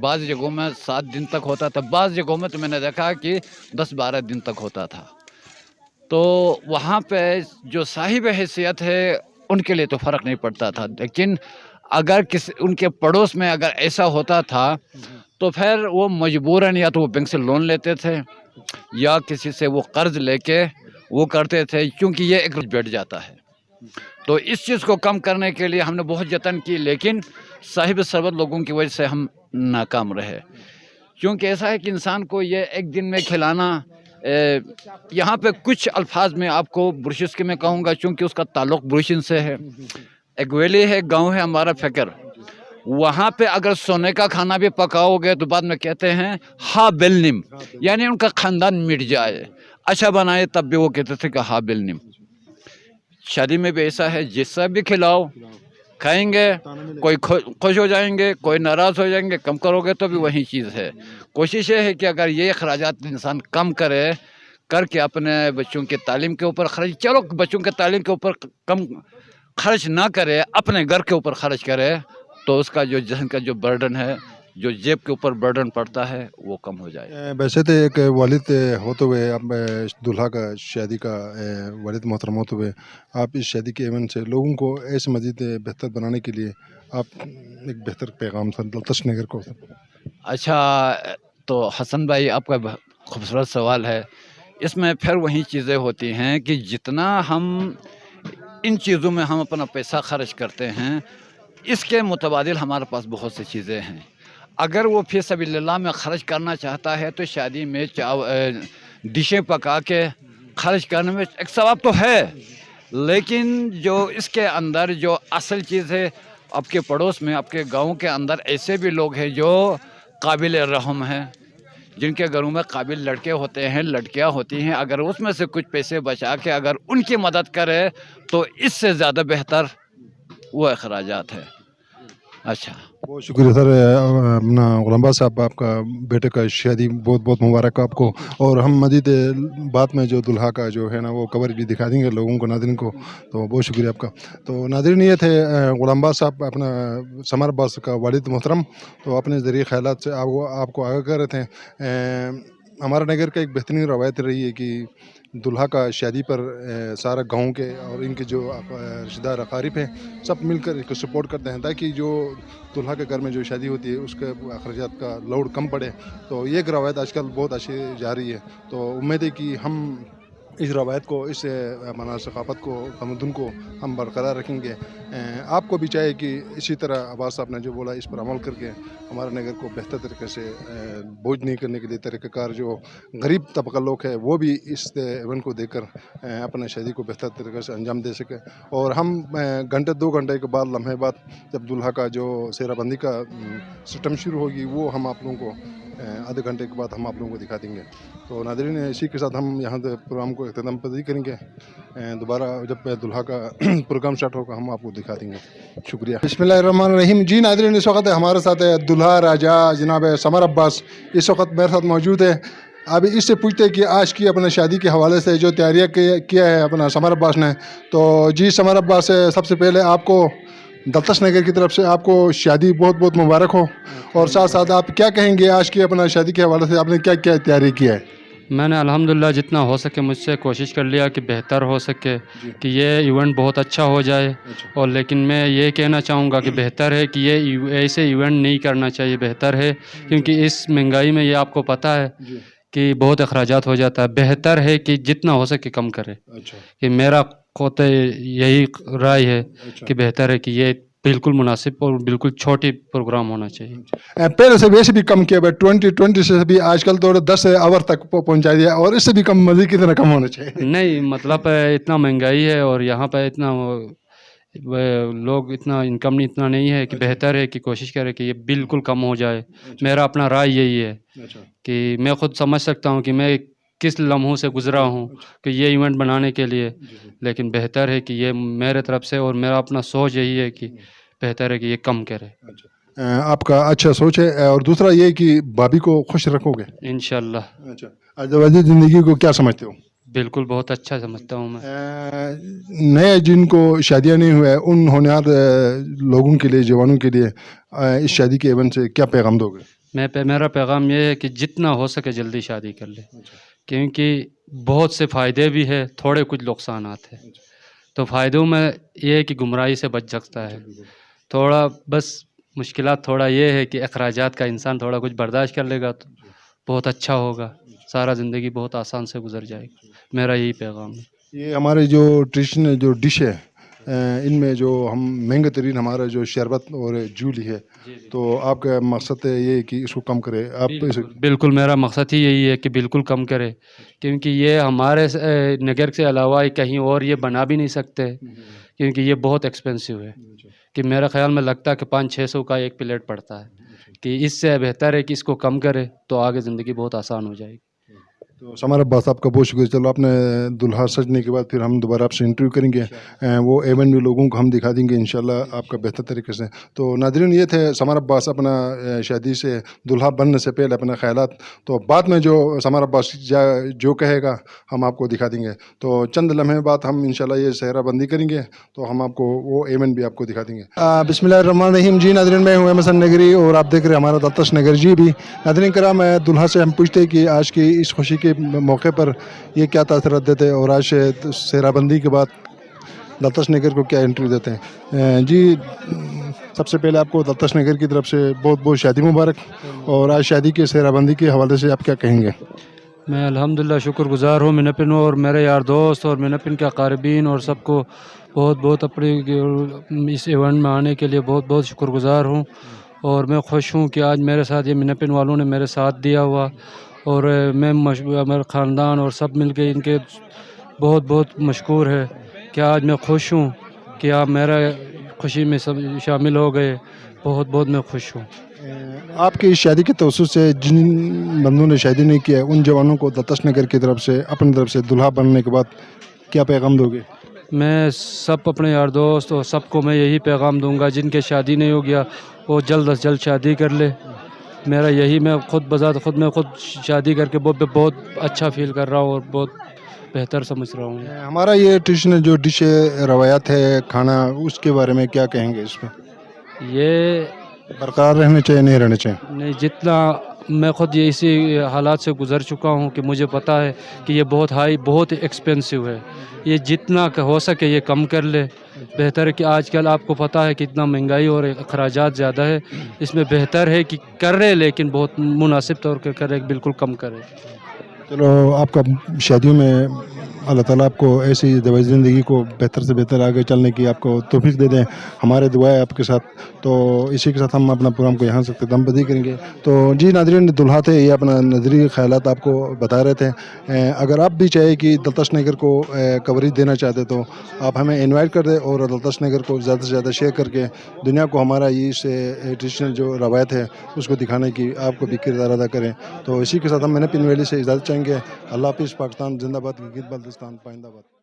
بعض جگہوں میں 7 دن تک ہوتا تھا, بعض جگہوں میں تو میں نے دیکھا کہ 10-12 دن تک ہوتا تھا. تو وہاں پہ جو صاحب حیثیت ہے ان کے لیے تو فرق نہیں پڑتا تھا, لیکن اگر ان کے پڑوس میں اگر ایسا ہوتا تھا تو پھر وہ مجبوراً یا تو وہ بینک سے لون لیتے تھے یا کسی سے وہ قرض لے کے وہ کرتے تھے, کیونکہ یہ ایک بیٹھ جاتا ہے. تو اس چیز کو کم کرنے کے لیے ہم نے بہت جتن کی, لیکن صاحب ثروت لوگوں کی وجہ سے ہم ناکام رہے. کیونکہ ایسا ہے کہ انسان کو یہ ایک دن میں کھلانا, یہاں پہ کچھ الفاظ میں آپ کو برشس کے میں کہوں گا چونکہ اس کا تعلق برشن سے ہے. ایک ویلی ہے, گاؤں ہے ہمارا فکر, وہاں پہ اگر سونے کا کھانا بھی پکاؤ گے تو بعد میں کہتے ہیں ہا بل نم, یعنی ان کا خاندان مٹ جائے. اچھا بنائے تب بھی وہ کہتے تھے کہ ہا بل نم. شادی میں بھی ایسا ہے, جس سے بھی کھلاؤ کھائیں گے, کوئی خوش ہو جائیں گے, کوئی ناراض ہو جائیں گے, کم کرو گے تو بھی وہی چیز ہے. کوشش یہ ہے کہ اگر یہ اخراجات انسان کم کرے کر کے اپنے بچوں کی تعلیم کے اوپر خرچ, چلو بچوں کے تعلیم کے اوپر کم خرچ نہ کرے, اپنے گھر کے اوپر خرچ کرے, تو اس کا جو ذہن کا جو برڈن ہے, جو جیب کے اوپر برڈن پڑتا ہے, وہ کم ہو جائے. ویسے تو ایک والد ہوتے ہوئے, اب دلہا کا شادی کا والد محترم ہوتے ہوئے, آپ اس شادی کے ایونٹ سے لوگوں کو ایسے مزید بہتر بنانے کے لیے آپ ایک بہتر پیغام دلتش نگر کو. اچھا, تو حسن بھائی آپ کا خوبصورت سوال ہے. اس میں پھر وہی چیزیں ہوتی ہیں کہ جتنا ہم ان چیزوں میں ہم اپنا پیسہ خرچ کرتے ہیں, اس کے متبادل ہمارے پاس بہت سی چیزیں ہیں. اگر وہ فی سبیل اللہ میں خرچ کرنا چاہتا ہے تو شادی میں ڈشیں پکا کے خرچ کرنے میں ایک ثواب تو ہے, لیکن جو اس کے اندر جو اصل چیز ہے, آپ کے پڑوس میں, آپ کے گاؤں کے اندر ایسے بھی لوگ ہیں جو قابل رحم ہیں, جن کے گھروں میں قابل لڑکے ہوتے ہیں, لڑکیاں ہوتی ہیں. اگر اس میں سے کچھ پیسے بچا کے اگر ان کی مدد کرے تو اس سے زیادہ بہتر وہ اخراجات ہے. اچھا, بہت شکریہ سر. اپنا غلام باز صاحب, آپ کا بیٹے کا شادی بہت بہت مبارک آپ کو. اور ہم مزید بات میں جو دلہا کا جو ہے نا وہ کور بھی دکھا دیں گے لوگوں کو, ناظرین کو. تو بہت شکریہ آپ کا. تو ناظرین, یہ تھے غلام باز صاحب, اپنا سمر عباس کا والد محترم. تو اپنے ذریعے خیالات سے آپ کو آگاہ کر رہے تھے. ہمارا نگر کا ایک بہترین روایت رہی ہے کہ دلہا کا شادی پر سارا گاؤں کے اور ان کے جو رشتہ دار اقارب ہیں سب مل کر اس کو سپورٹ کرتے ہیں, تاکہ جو دلہا کے گھر میں جو شادی ہوتی ہے اس کے اخراجات کا لوڈ کم پڑے. تو یہ ایک روایت آج کل بہت اچھی جا رہی ہے. تو امید ہے کہ ہم اس روایت کو, اس ثقافت کو, تمدن کو ہم برقرار رکھیں گے. آپ کو بھی چاہیے کہ اسی طرح عباس صاحب نے جو بولا اس پر عمل کر کے ہمارے نگر کو بہتر طریقے سے بوجھ نہیں کرنے کے لیے طریقہ کار جو غریب طبقہ لوگ ہے وہ بھی اس ایونٹ کو دیکھ کر اپنے شادی کو بہتر طریقے سے انجام دے سکے. اور ہم گھنٹے 2 گھنٹے کے بعد, لمحے بعد, جب دلہا کا جو سیرہ بندی کا سسٹم شروع ہوگی وہ ہم آپ لوگوں کو آدھے گھنٹے کے بعد ہم آپ لوگوں کو دکھا دیں گے. تو ناظرین, اسی کے ساتھ ہم یہاں پروگرام کو اختتام پذیر کریں گے. دوبارہ جب دلہا کا پروگرام اسٹارٹ ہوگا ہم آپ کو دکھا دیں گے. شکریہ. بسم اللہ الرحمن الرحیم. جی ناظرین, اس وقت ہمارے ساتھ دلہا راجا جناب سمر عباس اس وقت میرے ساتھ موجود ہے. ابھی اس سے پوچھتے کہ آج کی اپنے شادی کے حوالے سے جو تیاریاں کیا ہے اپنا سمر عباس نے. تو جی سمر عباس, سب سے پہلے آپ کو دلتش نگر کی طرف سے آپ کو شادی بہت بہت مبارک ہو. اور ساتھ ساتھ آپ کیا کہیں گے آج کی اپنا شادی کے حوالے سے, آپ نے کیا کیا تیاری کی ہے؟ میں نے الحمدللہ جتنا ہو سکے مجھ سے کوشش کر لیا کہ بہتر ہو سکے, کہ یہ ایونٹ بہت اچھا ہو جائے. اور لیکن میں یہ کہنا چاہوں گا کہ بہتر ہے کہ یہ ایسے ایونٹ نہیں کرنا چاہیے. بہتر ہے کیونکہ اس مہنگائی میں یہ آپ کو پتہ ہے کہ بہت اخراجات ہو جاتا ہے. بہتر ہے کہ جتنا ہو سکے کم کرے. کہ میرا خود یہی رائے ہے کہ بہتر ہے کہ یہ بالکل مناسب اور بالکل چھوٹی پروگرام ہونا چاہیے. پہلے سے ویسے بھی کم کیا, 2020 سے بھی آج کل تو 10 آور تک پہنچا دیا, اور اس سے بھی کم, مزید کتنا کم ہونا چاہیے؟ نہیں, مطلب اتنا مہنگائی ہے اور یہاں پہ اتنا لوگ اتنا انکم اتنا نہیں ہے کہ بہتر ہے کہ کوشش کرے کہ یہ بالکل کم ہو جائے. میرا اپنا رائے یہی ہے کہ میں خود سمجھ سکتا ہوں کہ میں کس لمحوں سے گزرا ہوں کہ یہ ایونٹ بنانے کے لیے, لیکن بہتر ہے کہ یہ میرے طرف سے اور میرا اپنا سوچ یہی ہے کہ بہتر ہے کہ یہ کم کرے. آپ کا اچھا سوچ ہے. اور دوسرا یہ کہ بھابھی کو خوش رکھو گے انشاءاللہ. اچھا, ازدواجی زندگی کو کیا سمجھتے ہو؟ بالکل بہت اچھا سمجھتا ہوں میں. نئے جن کو شادیاں نہیں ہوئے ان ہونہار لوگوں کے لیے, جوانوں کے لیے اس شادی کے ایونٹ سے کیا پیغام دو گے؟ میرا پیغام یہ ہے کہ جتنا ہو سکے جلدی شادی کر لے، کیونکہ بہت سے فائدے بھی ہے، تھوڑے کچھ نقصانات ہیں۔ تو فائدوں میں یہ ہے کہ گمراہی سے بچ سکتا ہے، تھوڑا بس مشکلات تھوڑا یہ ہے کہ اخراجات کا انسان تھوڑا کچھ برداشت کر لے گا تو بہت اچھا ہوگا، سارا زندگی بہت آسان سے گزر جائے گا، میرا یہی پیغام ہے۔ یہ ہمارے جو ٹریڈیشنل جو ڈش ہے ان میں جو ہم مہنگا ترین ہمارا جو شربت اور جولی ہے، تو آپ کا مقصد ہے یہ کہ اس کو کم کرے آپ بالکل میرا مقصد ہی یہی ہے کہ بالکل کم کرے، کیونکہ یہ ہمارے نگر سے علاوہ کہیں اور یہ بنا بھی نہیں سکتے، کیونکہ یہ بہت ایکسپینسو ہے، کہ میرا خیال میں لگتا ہے کہ 500-600 کا ایک پلیٹ پڑتا ہے، کہ اس سے بہتر ہے کہ اس کو کم کرے تو آگے زندگی بہت آسان ہو جائے گی۔ تو سمر عباس آپ کا بہت شکریہ۔ چلو آپ نے دلہا سجنے کے بعد پھر ہم دوبارہ آپ سے انٹرویو کریں گے، وہ ایونٹ بھی لوگوں کو ہم دکھا دیں گے انشاءاللہ آپ کا بہتر طریقے سے۔ تو ناظرین یہ تھے سمر عباس اپنا شادی سے دلہا بننے سے پہلے اپنے خیالات، تو بعد میں جو سمر عباس جو کہے گا ہم آپ کو دکھا دیں گے۔ تو چند لمحے بعد ہم انشاءاللہ یہ صحرا بندی کریں گے تو ہم آپ کو وہ ایونٹ بھی آپ کو دکھا دیں گے۔ بسم اللہ الرحمن الرحیم۔ جی ناظرین میں ہوں احمد حسن نگری اور آپ دیکھ رہے ہیں ہمارا دلتش نگر جی بھی۔ ناظرین کرام دلہا سے ہم پوچھتے ہیں کہ آج کی اس خوشی کے موقع پر یہ کیا تاثرات دیتے ہیں اور آج صحرا بندی کے بعد دلتش نگر کو کیا انٹرویو دیتے ہیں۔ جی سب سے پہلے آپ کو دلتش نگر کی طرف سے بہت بہت شادی مبارک، اور آج شادی کے صحرا بندی کے حوالے سے آپ کیا کہیں گے؟ میں الحمدللہ شکر گزار ہوں منپن اور میرے یار دوست اور منپن کے اقاربین اور سب کو بہت بہت اپنے اس ایونٹ میں آنے کے لیے بہت بہت شکر گزار ہوں، اور میں خوش ہوں کہ آج میرے ساتھ یہ منپن والوں نے میرے ساتھ دیا ہوا، اور میں میرے خاندان اور سب مل کے ان کے بہت بہت مشکور ہے کہ آج میں خوش ہوں کہ آپ میرا خوشی میں سب شامل ہو گئے، بہت بہت میں خوش ہوں۔ آپ کی شادی کے توسط سے جن بندوں نے شادی نہیں کیا ان جوانوں کو دلتش نگر کی طرف سے اپنی طرف سے دلہا بننے کے بعد کیا پیغام دو گے؟ میں سب اپنے یار دوست اور سب کو میں یہی پیغام دوں گا، جن کے شادی نہیں ہو گیا وہ جلد از جلد شادی کر لے۔ میرا یہی، میں خود بذات خود میں خود شادی کر کے بہت اچھا فیل کر رہا ہوں اور بہت بہتر سمجھ رہا ہوں۔ ہمارا یہ ٹریڈیشنل جو ڈش ہے، روایات ہے، کھانا، اس کے بارے میں کیا کہیں گے؟ اس میں یہ برقرار رہنے چاہیے نہیں رہنے چاہیے؟ نہیں، جتنا میں خود یہ اسی حالات سے گزر چکا ہوں کہ مجھے پتہ ہے کہ یہ بہت ایکسپینسو ہے، یہ جتنا کہ ہو سکے یہ کم کر لے، بہتر ہے کہ آج کل آپ کو پتہ ہے کہ اتنا مہنگائی اور اخراجات زیادہ ہے، اس میں بہتر ہے کہ کرے لیکن بہت مناسب طور پہ کرے، بالکل کم کرے۔ چلو آپ کا شادیوں میں اللہ تعالیٰ آپ کو ایسی دوائی زندگی کو بہتر سے بہتر آگے چلنے کی آپ کو توفیق دے دیں، ہمارے دعائیں آپ کے ساتھ۔ تو اسی کے ساتھ ہم اپنا پروگرام کو یہاں سے اختتام بدی کریں گے۔ تو جی ناظرین دلہا تھے، یہ اپنا نظری خیالات آپ کو بتا رہے تھے۔ اگر آپ بھی چاہے کہ دلتش نگر کو کوریج دینا چاہتے تو آپ ہمیں انوائٹ کر دیں، اور دلتش نگر کو زیادہ سے زیادہ شیئر کر کے دنیا کو ہمارا یہ ٹریڈیشنل جو روایت ہے اس کو دکھانے کی آپ کو بھی کردار ادا کریں۔ تو اسی کے ساتھ ہم منپن ویلی سے اجازت چاہیں گے۔ اللہ حافظ۔ پاکستان زندہ باد، گلگت بلتستان پائندہ باد۔